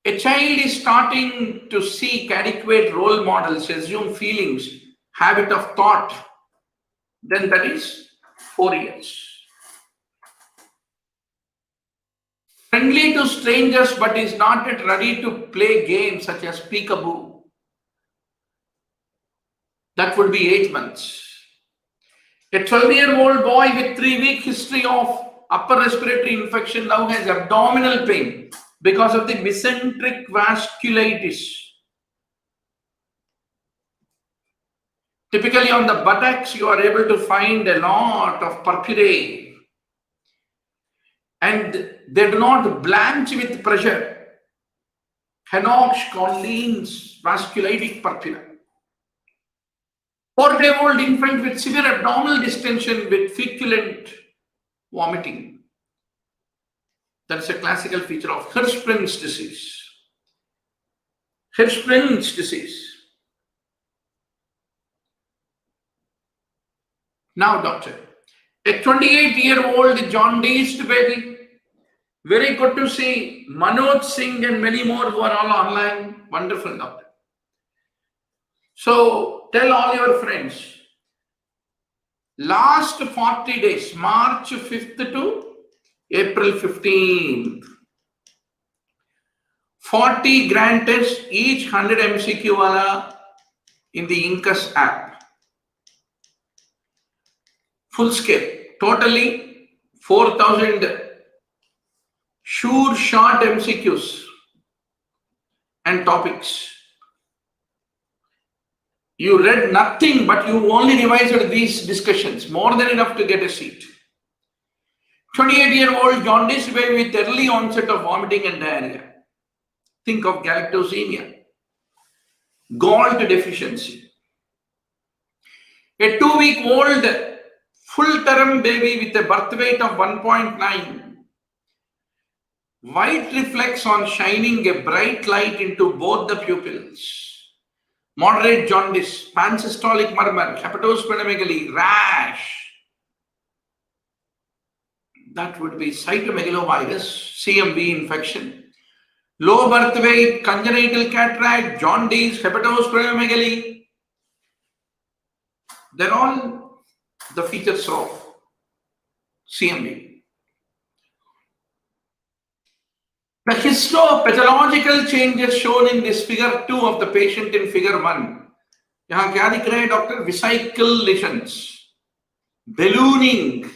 A child is starting to seek adequate role models, assume feelings, habit of thought. Then that is 4 years. Friendly to strangers but is not yet ready to play games such as peekaboo. That would be 8 months. A 12-year-old boy with 3-week history of upper respiratory infection now has abdominal pain because of the mesenteric vasculitis. Typically on the buttocks, you are able to find a lot of purpurae, and they do not blanch with pressure. Henoch-Conlin's vasculitic purpura. 4-day-old infant with severe abdominal distension with feculent vomiting. That's a classical feature of Hirschsprung's disease. Hirschsprung's disease. Now, doctor, a 28-year-old jaundiced baby. Very good to see Manoj Singh and many more who are all online. Wonderful, doctor. So, tell all your friends, last 40 days, March 5th to April 15th, 40 grand tests, each 100 MCQ wala in the Incus app. Full scale, totally 4,000 sure short MCQs and topics. You read nothing, but you only revised these discussions, more than enough to get a seat. 28-year-old jaundiced baby with early onset of vomiting and diarrhea. Think of galactosemia. Gall deficiency. A 2-week-old full-term baby with a birth weight of 1.9. White reflex on shining a bright light into both the pupils. Moderate jaundice, pansystolic murmur, hepatosplenomegaly, rash. That would be cytomegalovirus, CMV infection. Low birth weight, congenital cataract, jaundice, hepatosplenomegaly. They're all the features of CMV. The histopathological changes shown in this figure 2 of the patient in figure 1. यहाँ क्या दिख रहे हैं doctor? Vesicle lesions, ballooning,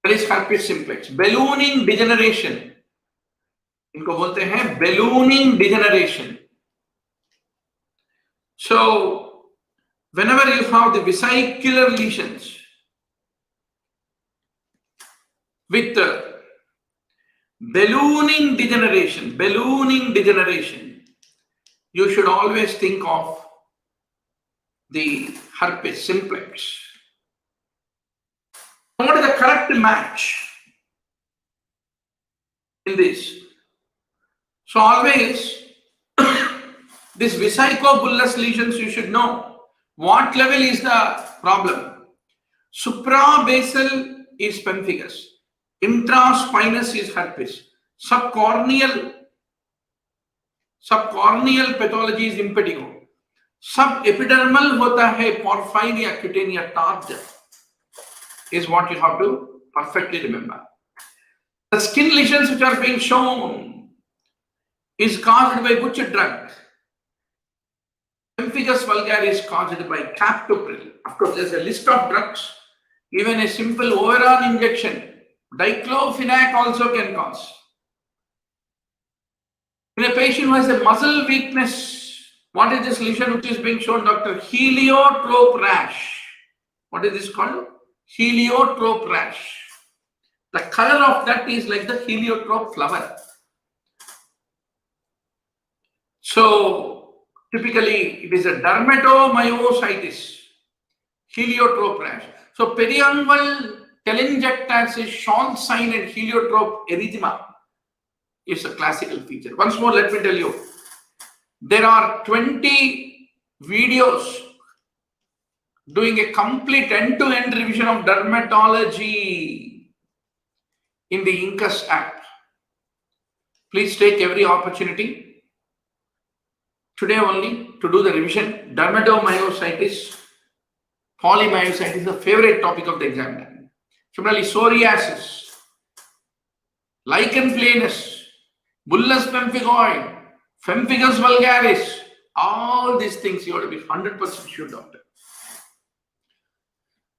that is herpes simplex, ballooning degeneration, इनको बोलते हैं ballooning degeneration. So whenever you have the vesicular lesions with ballooning degeneration, you should always think of the herpes simplex. What is the correct match in this? So always this vesicobullous lesions you should know. What level is the problem? Suprabasal is pemphigus. Intraspinous is herpes. Subcorneal pathology is impetigo. Subepidermal hota hai porphyria cutaneous target is what you have to perfectly remember. The skin lesions which are being shown is caused by which drug? Pemphigus vulgaris is caused by captopril. Of course, there's a list of drugs. Even a simple overall injection, diclofenac also can cause. In a patient who has a muscle weakness, what is this lesion which is being shown, Dr.? Heliotrope rash. What is this called? Heliotrope rash. The color of that is like the heliotrope flower. So typically it is a dermatomyositis, heliotrope rash. So periungual telangiectasis, Schwann sign and heliotrope erythema is a classical feature. Once more, let me tell you, there are 20 videos doing a complete end-to-end revision of dermatology in the Incus app. Please take every opportunity today only to do the revision. Dermatomyositis, polymyositis is the favorite topic of the examiner. Similarly, psoriasis, lichen planus, bullous pemphigoid, pemphigus vulgaris, all these things you have to be 100% sure, doctor.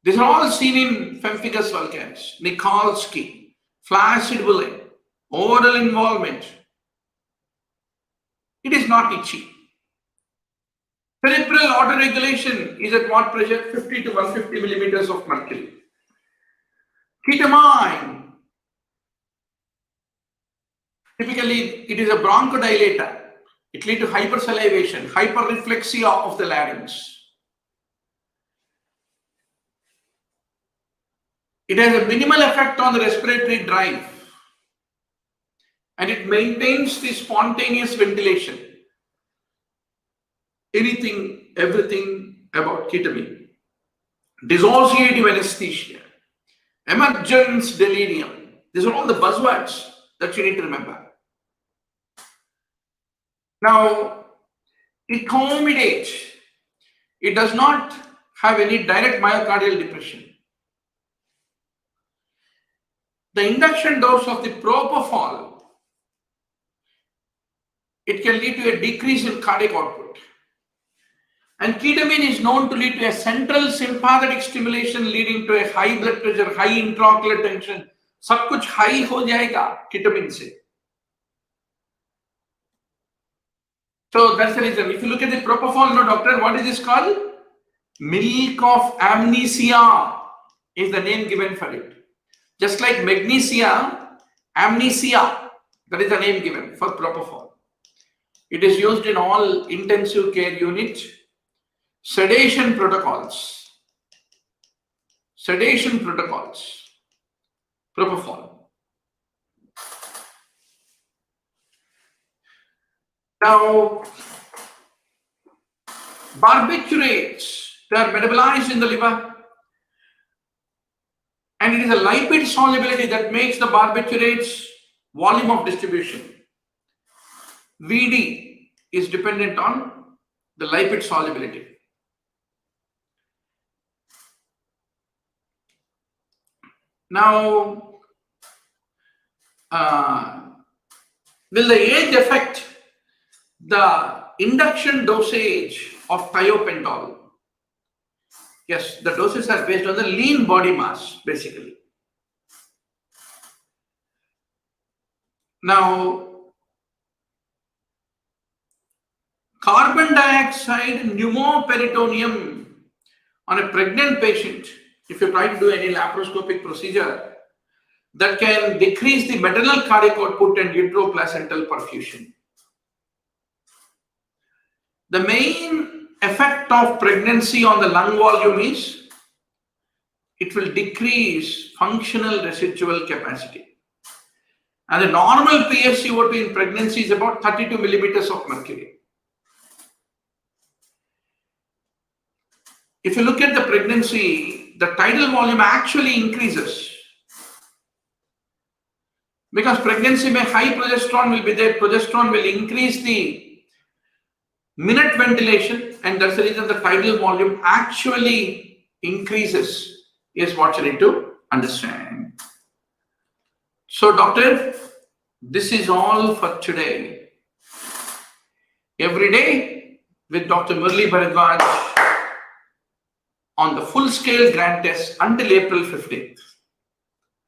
These are all seen in pemphigus vulgaris, Nikolsky, flaccid villi, oral involvement. It is not itchy. Peripheral autoregulation is at what pressure? 50 to 150 millimeters of mercury. Ketamine, typically it is a bronchodilator. It leads to hypersalivation, hyperreflexia of the larynx. It has a minimal effect on the respiratory drive and it maintains the spontaneous ventilation. Anything, everything about ketamine. Dissociative anesthesia, emergence delirium. These are all the buzzwords that you need to remember. Now, it accommodates. It does not have any direct myocardial depression. The induction dose of the propofol, it can lead to a decrease in cardiac output. And ketamine is known to lead to a central sympathetic stimulation leading to a high blood pressure, high intraocular tension. सब कुछ high हो जाएगा ketamine से. So that's the reason. If you look at the propofol, no doctor, what is this called? Milk of amnesia is the name given for it. Just like magnesia, amnesia, that is the name given for propofol. It is used in all intensive care units, sedation protocols, propofol. Now, barbiturates, they are metabolized in the liver. And it is a lipid solubility that makes the barbiturates volume of distribution. Vd is dependent on the lipid solubility. Now, will the age affect the induction dosage of thiopentol? Yes, the doses are based on the lean body mass, basically. Now, Carbon dioxide pneumoperitoneum on a pregnant patient, if you try to do any laparoscopic procedure, that can decrease the maternal cardiac output and uteroplacental perfusion. The main effect of pregnancy on the lung volume is it will decrease functional residual capacity. And the normal PSCO2 in pregnancy is about 32 millimeters of mercury. If you look at the pregnancy, the tidal volume actually increases. Because pregnancy may high progesterone will be there, progesterone will increase the minute ventilation, and that's the reason the tidal volume actually increases, is what you need to understand. So, doctor, this is all for today. Every day with Dr. Murali Bharadwaz on the full-scale grand test until April 15th.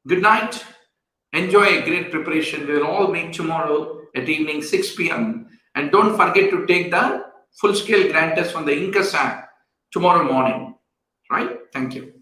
Good night. Enjoy a great preparation. We will all meet tomorrow at evening 6 p.m. And don't forget to take the full-scale grand test on the Incus app tomorrow morning. Right? Thank you.